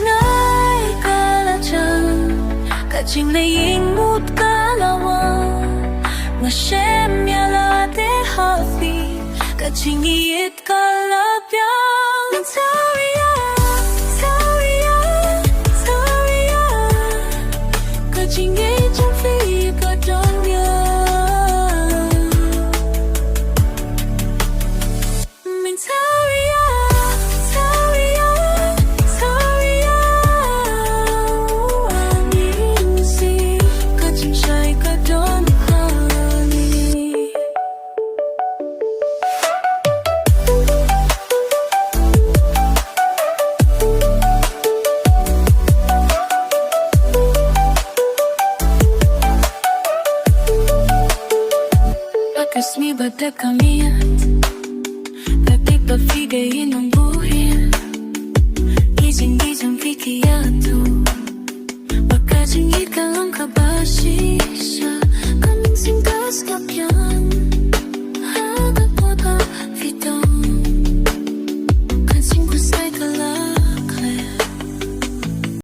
ngay cả là chờ cả trình lấy in một cả là hoa mà xem nhà là để hợp vì cả trình ít cả là biang cả trình ít trong phi cả trong nhớ mình Kasmi bada kamiat Tapi pafigayin ang buhil Gising-gising fikiyatu Baka singit ka lang kabashi sa